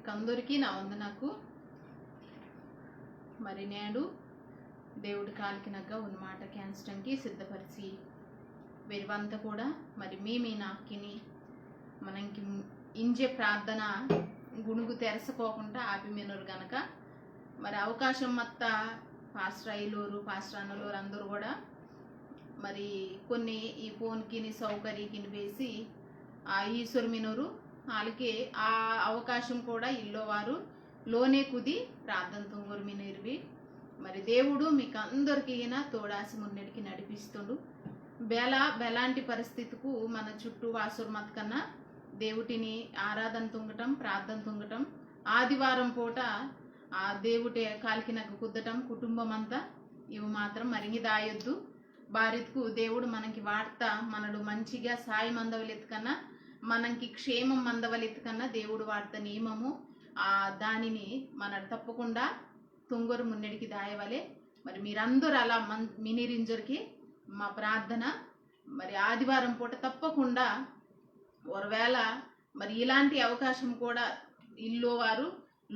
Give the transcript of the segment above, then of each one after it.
మీకందరికీ నా వందనాకు. మరి నేడు దేవుడి కాలికి నగ్గ ఉన్నమాట క్యాన్స్టంకి సిద్ధపరిచి వీరివంతా కూడా మరి మీ నాకిని మనకి ఇంజే ప్రార్థన గుణుగు తెరసుకోకుండా ఆపిమినరు గనక మరి అవకాశం మత్త పాస్టర్ ఐలోరు పాస్టర్ అన్నలోరు అందరూ కూడా మరి కొన్ని ఈ ఫోన్కి సౌకర్యకి వేసి ఆ ఈశ్వరు మినోరు వాళ్ళకి ఆ అవకాశం కూడా ఇల్లో వారు లోనే కుది ప్రార్థన తుంగురు మినర్వి మరి దేవుడు మీకు అందరికీ తోడాసి మున్నడికి నడిపిస్తుండు. బెలాంటి పరిస్థితికు మన చుట్టూ వాసురు మత కన్నా దేవుటిని ఆరాధన తుంగటం ప్రార్థన తుంగటం ఆదివారం పూట ఆ దేవుటి కాలికి నగ్గు కుద్దటం కుటుంబం అంతా ఇవి మాత్రం మరింగి దాయొద్దు. భారత్కు దేవుడు మనకి వార్త మనడు మంచిగా సాయం అందవలెత్తు కన్నా మనకి క్షేమం అందవలెత్తు కన్నా దేవుడు వార్త నియమము దానిని మన తప్పకుండా తుంగరు మున్నడికి దాయవలే. మరి మీరందరూ అలా మినిరింజర్కి మా ప్రార్థన మరి ఆదివారం పూట తప్పకుండా ఒకవేళ మరి ఇలాంటి అవకాశం కూడా ఇల్లు వారు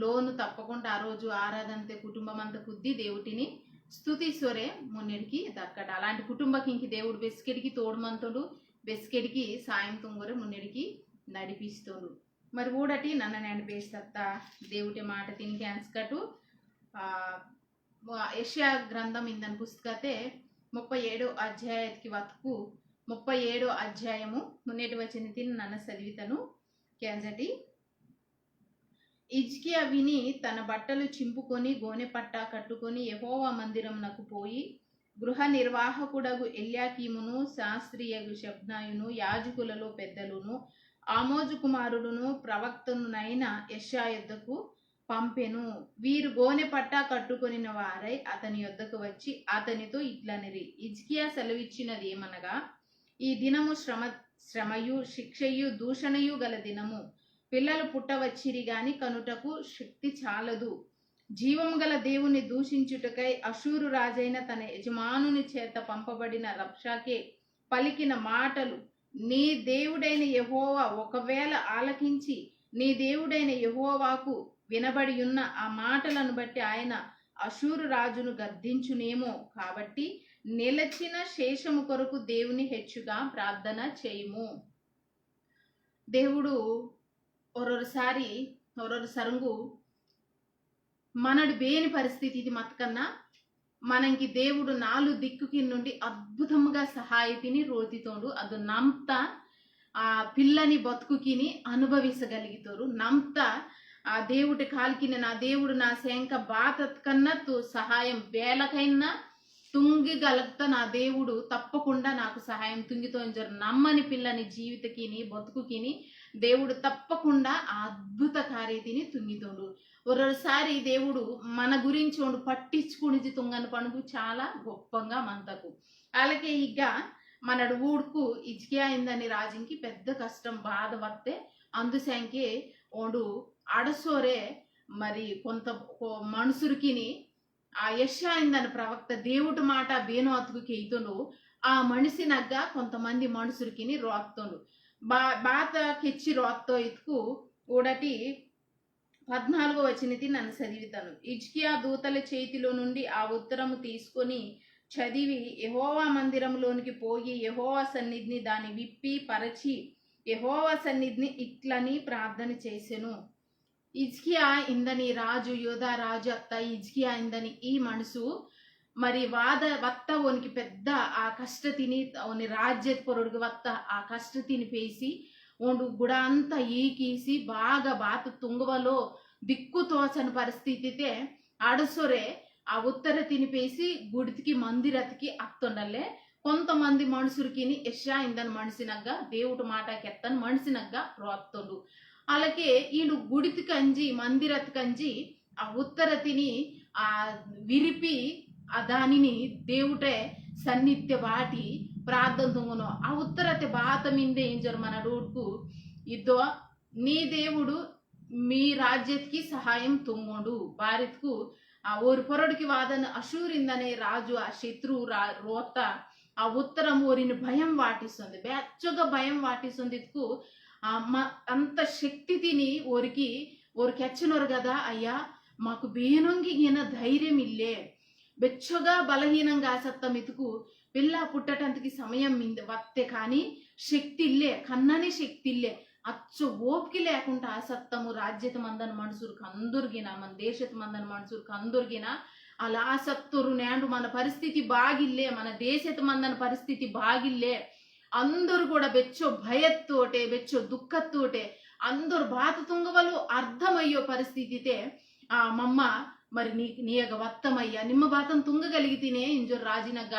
లోను తప్పకుండా ఆ రోజు ఆరాధనతే కుటుంబం అంతా కుద్ది దేవుటిని స్తుతిస్వరే మున్నడికి దక్కట అలాంటి కుటుంబకి ఇంక దేవుడు బెస్కెడికి తోడుమంతుడు బెస్కెడికి సాయం తుంగరు మున్నడికి నడిపిస్తుడు. మరి ఊడటి నన్ను నేను బేస్తత్తా దేవుటి మాట తిని క్యాన్స్కటు యెషయా గ్రంథం ఇందని పుస్తకతే 37 అధ్యాయకి వతకు 37 అధ్యాయము మున్నటి వచ్చిన తిని నన్ను చదివితను క్యాన్జటి. హిజ్కియా విని తన బట్టలు చింపుకొని గోనె పట్టా కట్టుకొని యెహోవా మందిరమునకు పోయి గృహ నిర్వాహకుడగు ఎల్యాకీమును శాస్త్రియగు షెబ్నాయును యాజకులలో పెద్దలును ఆమోజు కుమారుడును ప్రవక్తనునైన యెషయా యొద్దకు పంపెను. వీరు గోనె పట్టా కట్టుకొనిన వారై అతని యొద్దకు వచ్చి అతనితో ఇట్లనిరి, హిజ్కియా సెలవిచ్చినది ఏమనగా, ఈ దినము శ్రమయు శిక్షయు దూషణయు గల దినము. పిల్లలు పుట్టవచ్చిరి గాని కనుటకు శక్తి చాలదు. జీవము గల దేవుని దూషించుటకై అషూరు రాజైన తన యజమానుని చేత పంపబడిన రబ్షాకే పలికిన మాటలు నీ దేవుడైన యెహోవా ఒకవేళ ఆలకించి నీ దేవుడైన యెహోవాకు వినబడి ఉన్న ఆ మాటలను బట్టి ఆయన అషూరు రాజును గద్దించునేమో. కాబట్టి నిలచిన శేషము కొరకు దేవుని హెచ్చుగా ప్రార్థన చేయుము. దేవుడు ఒరొరసారి సరంగు మనడు వేని పరిస్థితి ఇది మతకన్నా మనకి దేవుడు 4 దిక్కుకి నుండి అద్భుతముగా సహాయతిని రోతితోడు అది నమ్త ఆ పిల్లని బతుకుకిని అనుభవించగలిగితోరు. నమ్త ఆ దేవుడి కాలికిన నా దేవుడు నా శంక బాత కన్నా సహాయం వేలకైనా తుంగిగలుగుతా నా దేవుడు తప్పకుండా నాకు సహాయం తుంగితో నమ్మని పిల్లని జీవితకిని బతుకుకిని దేవుడు తప్పకుండా ఆ అద్భుత కార్యతిని తుంగితోడు. ఒరోసారి దేవుడు మన గురించి పట్టించుకుని తుంగని పనుకు చాలా గొప్పగా మంతకు అలాగే ఇక మనడు ఊడుకు హిజ్కియా అయిందని రాజుకి పెద్ద కష్టం బాధ వస్తే అందుశంకే ఓడు అడసోరే మరి కొంత మనుషురికిని ఆ యెషయా అయిందని ప్రవక్త దేవుడి మాట బేను అతుకుకి ఇతను ఆ మనిషి నగ్గ కొంతమంది మనుషురికిని రోత్తుండు బాత కెచ్చి రోత్తో ఇతుకు ఊడటి 14వ వచనతి నన్ను చదివితాను. హిజ్కియా దూతల చేతిలో నుండి ఆ ఉత్తరము తీసుకొని చదివి యెహోవా మందిరంలోనికి పోయి యెహోవా సన్నిధిని దాన్ని విప్పి పరచి యెహోవా సన్నిధిని ఇట్లని ప్రార్థన చేసెను. హిజ్కియా ఇందని రాజు యోధా రాజు అత్త హిజ్కియా ఇందని ఈ మనసు మరి వత్త ఓనికి పెద్ద ఆ కష్ట తిని ఓని రాజ్య పొరుడుగు వత్త ఆ కష్ట తిని పేసి ఓండు గుడ అంతా ఈకీసి బాగా బాత తుంగవలో దిక్కు తోచని పరిస్థితితే అడసొరే ఆ ఉత్తర తినిపేసి గుడికి మందిరతికి అత్తుండలే. కొంతమంది మనుషులకి యెషయా ఇందని మనిషినగ్గా దేవుడు మాటకెత్తని మనిషినగ్గా రోత్తుండు. అలాగే ఈయన గుడికి కంజి మందిరతి కంజి ఆ ఉత్తర తిని ఆ విరిపి ఆ దానిని దేవుటే సన్నిధ్య బాటి ప్రార్థన తుంగును ఆ ఉత్తరతి బాత మిందే ఏం జరు మన రోడ్కు ఇద్దో నీ దేవుడు మీ రాజ్యకి సహాయం తుంగోడు. భారత్కు ఆ ఓరి పొరడికి వాదన అషూరిందనే రాజు ఆ శత్రు రోత ఆ ఉత్తరం ఓరిని భయం వాటిస్తుంది బెచ్చగా భయం వాటిస్తుంది అంత శక్తి తిని ఓరికి ಅವ್ರು ಕೆಚ್ಚನವ್ರು ಗದ ಅಯ್ಯ మాకు ಬೇನೊಂಗಿಗಿನ ధైర్యం ఇల్లే బెచ్చగా బలహీనంగా ఆసత్తం ఇతుకు పిల్ల పుట్టటంతకి సమయం వత్తే కానీ శక్తి ఇల్లే కన్నని శక్తి ఇల్లే అచ్చు ఓపిక లేకుండా ఆసత్తము రాజ్యత మందన మనుషులకు అందరిగిన మన దేశత మందన మనుషులకు అందరిగిన అలా ఆసತ್ತರು ನ್ಯಾಂಡು మన పరిస్థితి బాగిల్లే మన దేశత మందన పరిస్థితి బాగిల్లే అందరూ కూడా బెచ్చో భయత్తోటే బెచ్చో దుఃఖత్తోటే అందరు బాత తుంగవలు అర్థమయ్యో పరిస్థితితే ఆ మమ్మ మరి నీయగ వత్తమయ్య ನಿಮ್ಮ ಬಾತನ್ ತುಂಗಗಲಿಗಿತೀನಿ ಇಂಜೋರ್ ರಾಜಿನಗ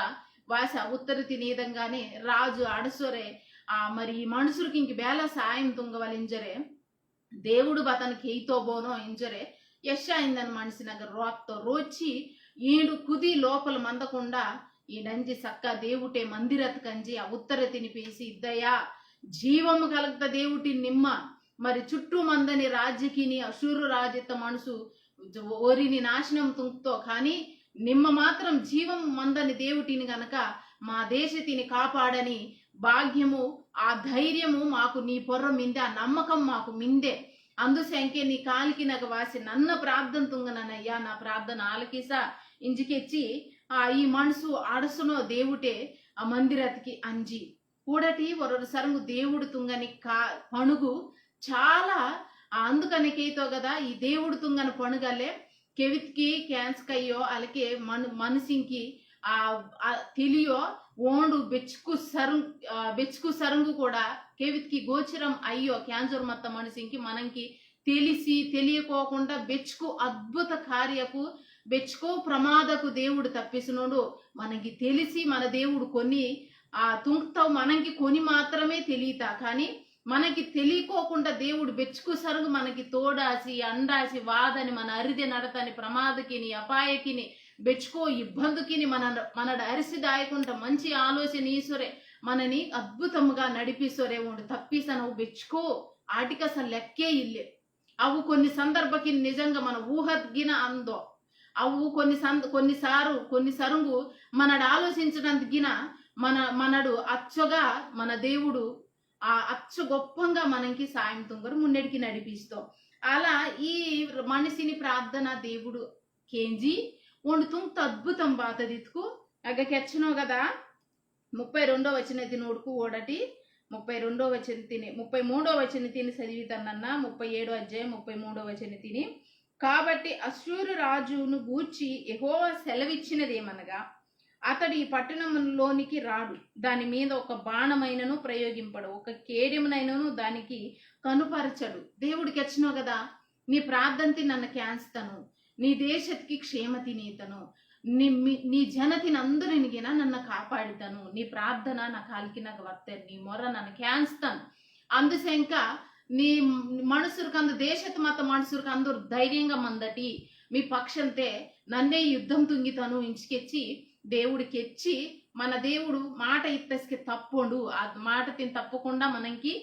ವಾಸ ಉತ್ತರ ತಿನೇದಂಗಾನೆ రాజు అడసొరే మరి ఈ మనుషులకి ఇంక బేల సాయం తుంగవలు ఇంజరే దేవుడు బతనికి ఎయితో బోనో ఇంజరే యశ అయిందని మనిషినగ రోత్తో రోచి ఈడు కుది లోపల మందకుండా ఈ నంజి సక్క దేవుటే మందిరత కంజి ఆ ఉత్తర తినిపేసి ఇద్దయ్యా జీవము కలగత దేవుటి నిమ్మ మరి చుట్టూ మందని రాజ్యకిని అశూరు రాజ్యత మనసు ఓరిని నాశనం తుంగుతో కానీ నిమ్మ మాత్రం జీవం మందని దేవుటిని గనక మా దేశతిని కాపాడని భాగ్యము ఆ ధైర్యము మాకు నీ పొర్ర మిందే ఆ నమ్మకం మాకు మిందే అందుసంకే నీ కాలికి నగ వాసి నన్న ప్రార్థన తుంగనయ్యా నా ప్రార్థన ఆలకిసా ఇంజికెచ్చి ఈ మనసు అడసునో దేవుటే ఆ మందిరతికి అంజి కూడటి ఒరొరు సరంగు దేవుడు తుంగని పణుగు చాలా అందుకనికైతో కదా ఈ దేవుడు తుంగన పణుగలే కెవిత్కి క్యాన్స్కయ్యో అలాగే మనసింకి తెలియో ఓండు బెచ్చుకు సరంగు కూడా కెవిత్కి గోచరం అయ్యో క్యాన్సర్ మొత్త మనిషికి మనంకి తెలిసి తెలియకోకుండా బెచ్చుకు అద్భుత కార్యకు బెచ్చుకో ప్రమాదకు దేవుడు తప్పిసినోడు మనకి తెలిసి మన దేవుడు కొన్ని తుంగుతావు మనకి కొని మాత్రమే తెలియతా కానీ మనకి తెలియకోకుండా దేవుడు బెచ్చుకు సరుగు మనకి తోడాసి అండాసి వాదని మన అరిదే నడతని ప్రమాదకిని అపాయకిని బెచ్చుకో ఇబ్బందికిని మన అరిసి దాయకుండా మంచి ఆలోచన ఈశ్వరే మనని అద్భుతముగా నడిపిసోరే ఉండు తప్పిసనవు బెచ్చుకో ఆటికి అసలు లెక్కే ఇల్లే అవు కొన్ని సందర్భకి నిజంగా మన ఊహగిన అందో అవు కొన్ని సరుంగు మనడు ఆలోచించడానికి మనడు అచ్చగా మన దేవుడు అచ్చు గొప్పంగా మనకి సాయం తుంగరు మున్నెడికి నడిపిస్తాం అలా ఈ మనిషిని ప్రార్థన దేవుడు కేంజి ఉండు తుంగ అద్భుతం బాతదితుకు అగ్గకెచ్చనో కదా 32వ వచన తినోడుకు ఓడటి 32వ వచన తిని 33వ వచన తిని చదివితనన్న 37వ అధ్యాయం 33వ వచన తిని కాబట్టి అశ్షూరు రాజును గూర్చి యెహోవా సెలవిచ్చినదేమనగా అతడు ఈ పట్టణంలోనికి రాడు దాని మీద ఒక బాణమైనను ప్రయోగింపడు ఒక కేడెమునైనను దానికి కనుపరచడు దేవుడికి వచ్చినో కదా నీ ప్రార్థనతి నన్ను క్యాన్స్తను నీ దేశతికి క్షేమతి నీతను నీ జనతిని అందరినిగిన నన్ను కాపాడితను నీ ప్రార్థన నా కాలికి నాకు వత్తే నీ మొర నన్ను క్యాన్స్తాను అందుసెంక నీ మనుషులకు అందు దేశత మత మనుషులకు అందరు ధైర్యంగా మందటి మీ పక్షంతే నన్నే యుద్ధం తుంగితను ఇంచుకెచ్చి దేవుడికి ఎచ్చి మన దేవుడు మాట ఇత్తేసుకి తప్పండు ఆ మాట తిని తప్పకుండా మనకి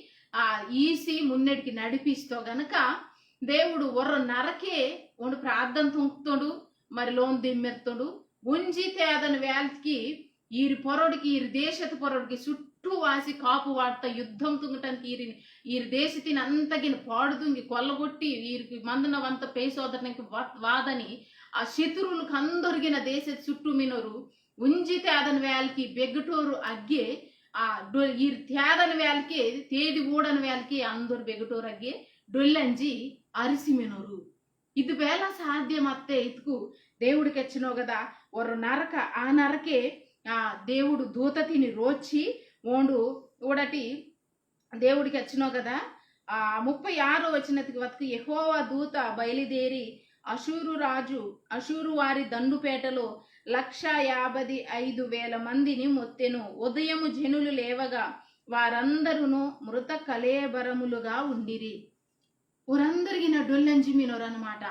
ఈసి మున్నెడికి నడిపిస్తో గనక దేవుడు ఒర్ర నరకే ఉండు ప్రార్థన తుంకుతాడు మరి లోన్ దిమ్మెత్తాడు ఉంజితే అతని వేల్కి ఈరి పొరడికి ఈరి దేశత పొరడికి చుట్టూ వాసి కాపు వాడతా యుద్ధం తుంగటానికి ఈరి దేశతిని అంతగిన పాడుతుంగి కొల్లగొట్టి వీరికి మందునవంత పేసోదడానికి వాదని ఆ శత్రువులకు అందరిగిన దేశ చుట్టూ మినోరు ఉంజితే అదన వేలకి బెగ్గటోరు అగ్గే ఈ తేదన వేలకి తేది ఊడని వేలకి అందరు బెగ్గటోరు అగ్గే డొల్లంజి అరిసి మినోరు ఇది వేళ సాధ్యమత్తే ఇతుకు దేవుడికి వచ్చినో కదా ఒరు నరక ఆ నరకే దేవుడు దూతతిని రోచి ఓండు ఊడటి దేవుడికి వచ్చినో కదా 36వ వచనతికి వతకు యెహోవా దూత బయలుదేరి అశూరు వారి దండుపేటలో 155,000 మందిని మొత్తెను ఉదయము జనులు లేవగా వారందరూ మృత కలేబరములుగా ఉండిరి ఊరందరిగిన డొల్లంజి మినోరన్నమాట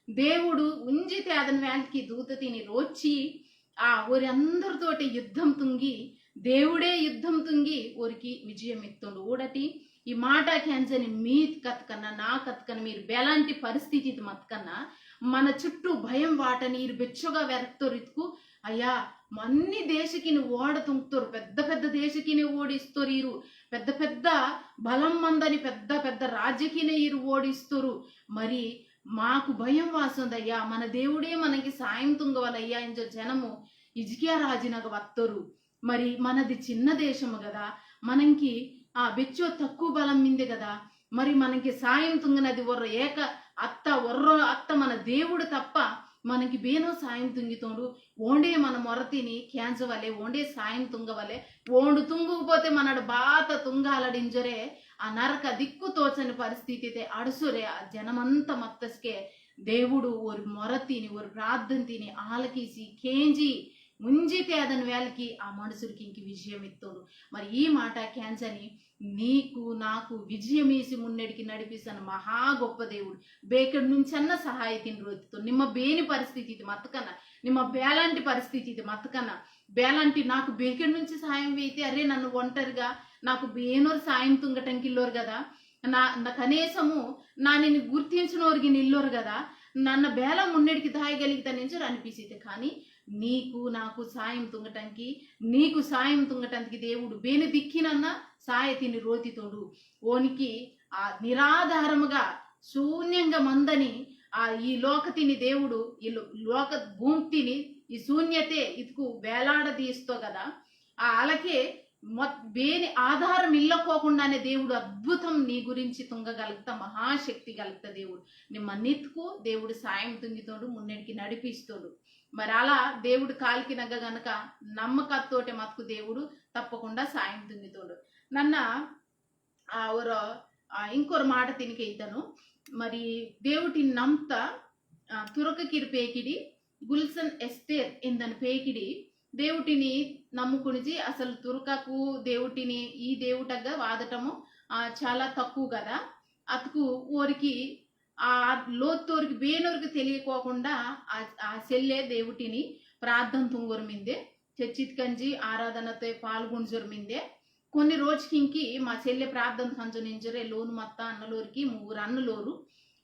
దేవుడు ఉంజితే అతని వేళకి దూత తిని రోచి ఊరందరితోటి యుద్ధం తుంగి దేవుడే యుద్ధం తుంగి ఊరికి విజయం ఎత్తుండు ఊడటి ఈ మాట క్యాన్సని మీ కత్కన్నా నా కత్కన్నా మీరు బెలాంటి పరిస్థితి మత్కన్నా మన చుట్టూ భయం వాటని బెచ్చగా వెరక్తో రితుకు అయ్యా అన్ని దేశకిని ఓడ తుంకుతారు, పెద్ద పెద్ద దేశకిని ఓడిస్తారు ఈరు, పెద్ద పెద్ద బలం మందని పెద్ద పెద్ద రాజ్యకినే ఈరు ఓడిస్తారు. మరి మాకు భయం వాసుందయ్యా, మన దేవుడే మనకి సాయం తుంగవలయ్యా ఇంజ జనము ఇజికియా రాజునగ వత్తరు. మరి మనది చిన్న దేశము కదా, మనకి బెచ్చో తక్కువ బలం మింది కదా, మరి మనకి సాయం తుంగనది ఒర్ర ఏక అత్త ఒర్ర అత్త మన దేవుడు తప్ప మనకి బేనో సాయం తుంగితోడు. ఓండే మన మొరతిని క్యాన్సవలే, ఓండే సాయం తుంగవలే, ఓండు తుంగుకపోతే మనడు బాత తుంగాలడింజరే ఆ నరక దిక్కు తోచని పరిస్థితి అడుసురే ఆ జనమంతా మత్తస్కే దేవుడు ஒரு మొరతిని ஒரு ప్రార్థంతిని ఆలకిసి కేంజి ముంజితే అదని వేళకి ఆ మనుషులకి ఇంక విజయం ఇత్తోడు. మరి ఈ మాట క్యాన్సని నీకు నాకు విజయమేసి మున్నడికి నడిపిస్తాను మహా గొప్ప దేవుడు. ಬೇಕಡ್ నుంచన్న సహాయ తిని రోజుతో ನಿಮ್ಮ ಬೇని పరిస్థితి ఇది మత్తకన్న, ನಿಮ್ಮ ಬೇಲಾంటి పరిస్థితి ఇది మత్తకన్న, ಬೇಲಾంటి నాకు ಬೇಕడ్ నుంచి సహాయం వేయితే అరే నన్ను ఒంటరిగా నాకు ಬೇನೋರು సాయం తుంగటంకిల్లోరు కదా, నా కనీసము నిన్ను గుర్తించినోరికి నిల్లోరు కదా, నన్న ಬೇಲ మున్నడికి దాయగలిగితే నుంచి అనిపిస్తుంది. కానీ నీకు నాకు సాయం తుంగటానికి, నీకు సాయం తుంగటానికి దేవుడు బేని దిక్కినన్న సాయ తిని రోతితోడు. ఓనికి నిరాధారముగా శూన్యంగా మందని ఈ లోకతిని దేవుడు ఈ లోక భూమిని ఈ శూన్యతే ఇతుకు వేలాడదీస్తో కదా, అలాగే బేని ఆధారం ఇల్లకోకుండానే దేవుడు అద్భుతం నీ గురించి తుంగగలుగుతా, మహాశక్తి కలుగుతా దేవుడు నిమ్మన్నిత్తుకు దేవుడు సాయం తుంగితోడు, మున్నడికి నడిపిస్తోడు. మరి అలా దేవుడు కాలికి నగ్గ గనక నమ్మకతోటే మతుకు దేవుడు తప్పకుండా సాయం తుంగితోడు. నన్న ఇంకొరు మాట తినికే ఇతను మరి దేవుటి నమ్త తురకకిరి పేకిడి గుల్సన్ ఎస్తేర్ ఎందని పేకిడి దేవుటిని నమ్ముకునిజి అసలు తురకకు దేవుటిని ఈ దేవుటగా వాదటము చాలా తక్కువ కదా. అతుకు ఊరికి లోతోరికి బేనోరికి తెలియకోకుండా ఆ సెల్లే దేవుటిని ప్రార్థన తుంగొరమిందే చర్చిత్ కంజి ఆరాధనతో పాల్గొంజొరమిందే. కొన్ని రోజుకి ఇంకి మా చెల్లె ప్రార్థన కంజనింజరే లోను మత్త అన్నలోరికి 3 అన్నలోరు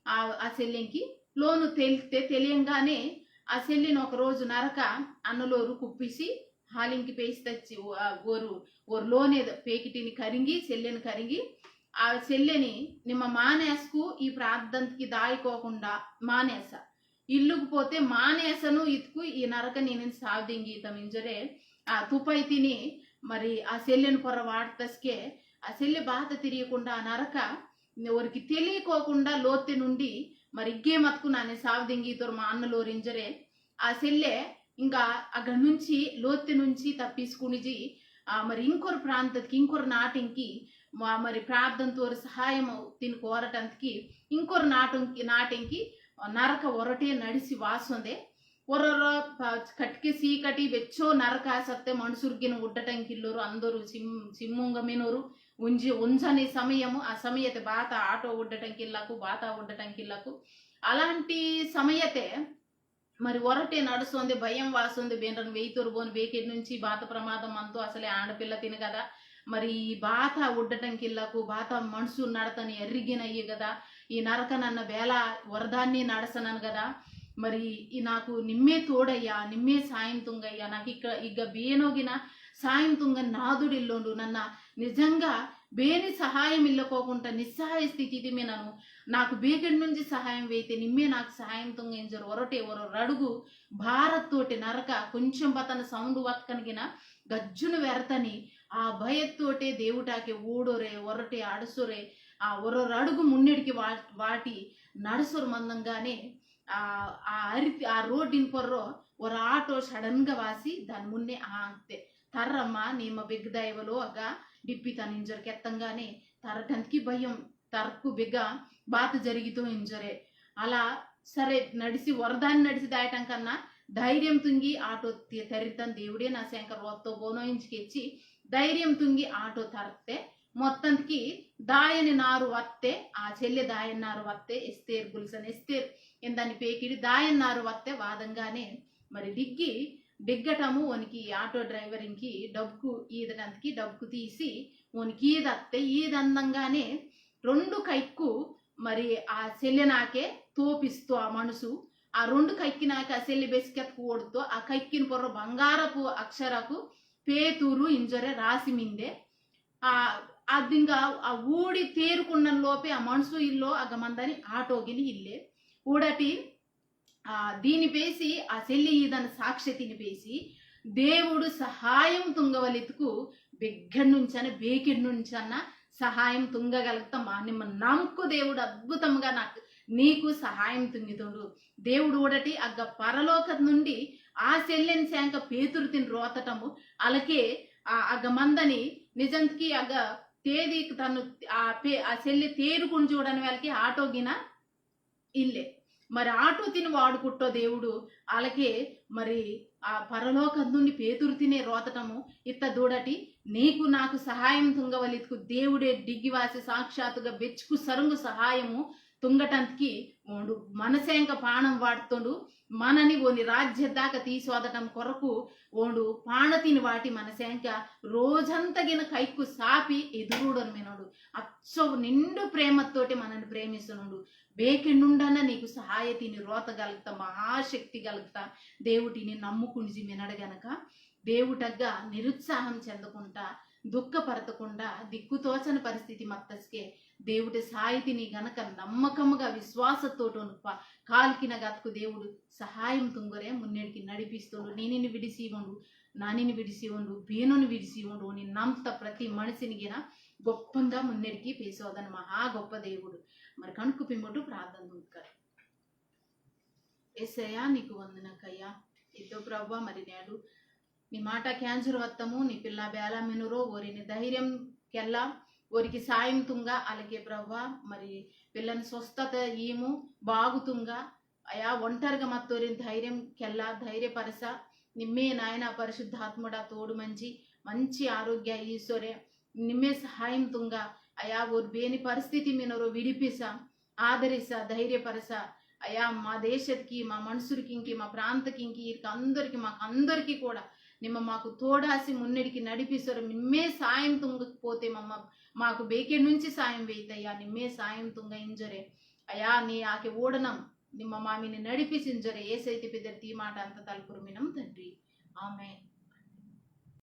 ఆ సెల్లెంకి లోను తెలియంగానే ఆ సెల్లిని ఒక రోజు నరక అన్నలోరు కుప్పిసి హాలింకి పేసి తెచ్చి ఓరు లోనే పేకిటిని కరింగి సెల్లెని కరింగి ఆ సెల్లెని నిమ్మ మానేసుకు ఈ ప్రార్థనకి దాయికోకుండా మానేస ఇల్లుకు పోతే మానేసను ఇతుకు ఈ నరక నేను సావదింగి తమింజరే ఆ తుపై తిని మరి ఆ సెల్లెని పొర వాడతస్కే ఆ సెల్లె బాధ తిరియకుండా ఆ నరక ఎవరికి తెలియకోకుండా లోతె నుండి మరి ఇగ్గే మతుకు నానే సావదింగితోరు మా అన్నలోరింజరే ఆ సెల్లె ఇంకా అక్కడ నుంచి లోతె నుంచి తప్పించుకునిజి మరి ఇంకొరు ప్రాంతకి ఇంకొరు నాటింకి మరి ప్రార్థనతో సహాయం తిని కోరటానికి ఇంకొరు నాటింకి నరక ఒరటే నడిసి వాసందే ఒరొర కట్కి సీకటి వెచ్చో నరక సత్తే మనుసుర్గిన ఉడ్డటంకిల్లోరు అందరూ సిమ్ముంగమినోరు ఉంజని సమయము ఆ సమయతే బాత ఆటో ఉడ్డటంకిల్లకు బాత ఉడ్డటంకిల్లకు అలాంటి సమయతే మరి ఒరటే నడుస్తుంది భయం వాస్తుంది బేనరను వెయ్యితోరు పోని వేకేటి నుంచి బాత ప్రమాదం అంతూ అసలే ఆడపిల్ల తిన కదా. మరి ఈ బాత ఉడ్డటంకిల్లకు బాత మనసు నడతని ఎర్రిగినయ్యి కదా, ఈ నరక నన్న వేళ వరదాన్ని నడసనను కదా. మరి నాకు నిమ్మే తోడయ్యా నిమ్మే సాయం తుంగయ్యా నాకు ఇక బేనోగిన సాయం తుంగ నాదుడిల్లోండు నన్న నిజంగా బేని సహాయం ఇల్లకోకుండా నిస్సహాయ స్థితి నన్ను నాకు బేగడి నుంచి సహాయం వేయితే నిమ్మే నాకు సహాయం తుంగించరు ఒరటే రడుగు భారత్ తోటి నరక కొంచెం బతన సౌండ్ వతకనిగిన గజ్జును వెరతని ఆ భయతోటే దేవుటాకే ఊడోరే ఒరటే అడుసురే ఆ ఒరడుగు మున్నెడికి వాటి నడుసురు మందంగానే ఆ రోడ్డిని పొర్రో ఒక ఆటో సడన్ గా వాసి దాని మున్నే అంతే తర్రమ్మ నీమ బిగ్ దైవలో అగా డిప్పి తన ఇంజర్ కెత్తంగానే తరటంతికి భయం తరకు బిగ్గ బాత జరిగితో ఇంజరే. అలా సరే నడిసి వరదాన్ని నడిసి దాయటం కన్నా ధైర్యం తుంగి ఆటో తరితన్ దేవుడే నా శంకర్ వత్తో బోనో ఇంచుకెచ్చి ధైర్యం తుంగి ఆటో తరతే మొత్తానికి దాయని నారు వత్తే ఆ చెల్లె దాయని నారు వత్తే ఎస్తేర్ గుల్సన్ ఎస్తేర్ ఎందని పేకిడి దాయని నారు వత్తే వాదంగానే మరి డిగ్గటము ఓనికి ఆటో డ్రైవరింగ్కి డబ్బుకు ఈదడానికి డబ్బుకు తీసి ఓనికి ఈదత్తే ఈదందంగానే 2 కైక్కు మరి ఆ చెల్లెనాకే తోపిస్తూ ఆ మనసు ಆ 2 ಕೈಕಿನಾಕ ಸೆಲ್ಲಿ ಬೆಸ್ಕೆತ್ಕು ಓಡ್ತು ಆ ಕೈಕಿನ ಪೊರ್ರ ಬಂಗಾರಪು ಅಕ್ಷರಕು పేతురు ఇంజరే రాసి మిందే ఆ అదింగా ఆ ఊడి తేరుకున్న లోపే ఆ మనసు ఇల్లో అగమందని ఆటోగిని ఇల్లే ఊడటి దీని పేసి ఆ సెల్లి ఈదన సాక్ష్యతిని పేసి దేవుడు సహాయం తుంగవలితుకు బెగ్గడి నుంచన బేకిడి నుంచన్న సహాయం తుంగగలుగుతామా నిమ్మ నమ్కు దేవుడు అద్భుతంగా నీకు సహాయం తుంగితోడు దేవుడు ఊడటి అగ్గ పరలోక నుండి ఆ సెల్లెని శాంక పేతురు తిని రోతటము అలాగే అగ్గ మందని నిజంకి అగ్గ తేదీ తను ఆ సెల్లి తేరుకుని చూడని వాళ్ళకి ఆటోగిన ఇల్లే మరి ఆటో తిని వాడుకుట్టో దేవుడు అలాగే మరి ఆ పరలోకం నుండి పేతురు తినే రోతటము ఇత్త దూడటి నీకు నాకు సహాయం తుంగవలితుకు దేవుడే డిగ్గివాసి సాక్షాత్తుగా బెచ్చుకు సరుంగు సహాయము తుంగటానికి మనసేంక పాణం వాడుతోడు మనని ఓని రాజ్య దాకా తీసోదటం కొరకు ఓడు పాణతిని వాటి మనసేంక రోజంతగిన కైకు సాపి ఎదురుడను వినోడు అచ్చో నిండు ప్రేమతోటి మనని ప్రేమిస్తున్నాడు బేకెండుండన నీకు సహాయతిని రోతగలుగుతా మహాశక్తి గలుగుతా దేవుటిని నమ్ముకుని వినడు గనక దేవుటగ్గా నిరుత్సాహం చెందకుండా దుఃఖపరతకుండా దిక్కుతోచని పరిస్థితి మత్తస్కే దేవుడి సాయితిని గనక నమ్మకముగా విశ్వాసతోటో కాల్కిన గతుకు దేవుడు సహాయం తుంగరే మున్నెడికి నడిపిస్తోడు నేనిని విడిసి ఉండు నానిని విడిసి ఉండు బేనుని విడిసి ఉండు నీ నమ్త ప్రతి మనిషిని గిన గొప్పంగా మున్నెడికి పేసోదని మహా గొప్ప దేవుడు మరి కణుకు పిమ్మటు ప్రార్థన దుంకారు ఏసయ్యా నీకు వందనకయ్యా ఇద్దో ప్రవ్వ మరి నేడు నీ మాట క్యాన్సర్ వత్తము నీ పిల్ల బేల మెనురో ఓరిని ధైర్యం కెల్లా ఓరికి సాయం తుంగా అలాగే ప్రవ్వా మరి పిల్లని స్వస్థత ఈము బాగుతుంగా అయా ఒంటరిగా మత్తోరిని ధైర్యం కెల్లా ధైర్యపరస నిమ్మే నాయన పరిశుద్ధాత్ముడ తోడు మంచి ఆరోగ్య ఈశ్వరే నిమ్మే సహాయం తుంగా అయా ఓరి బేని పరిస్థితి మీనరో విడిపిస ఆదరిస ధైర్యపరస అయా మా దేశకి మా మనుషులకి ఇంకి మా ప్రాంతకి ఇంకి అందరికి మాకందరికి కూడా నిమ్మ మాకు తోడాసి మున్నడికి నడిపిస్తారు నిమ్మే సాయం తుంగకపోతే మాకు బేకెడ్ నుంచి సాయం వేయితయ్యా నిమ్మే సాయం తుంగ ఇంజరే అయా నీ ఆకి ఓడనం నిమ్మ మామిని నడిపిసింజరే ఏసైతే పెద్దరు తీ మాట అంత తలుపురు మినం తండ్రి ఆమెన్.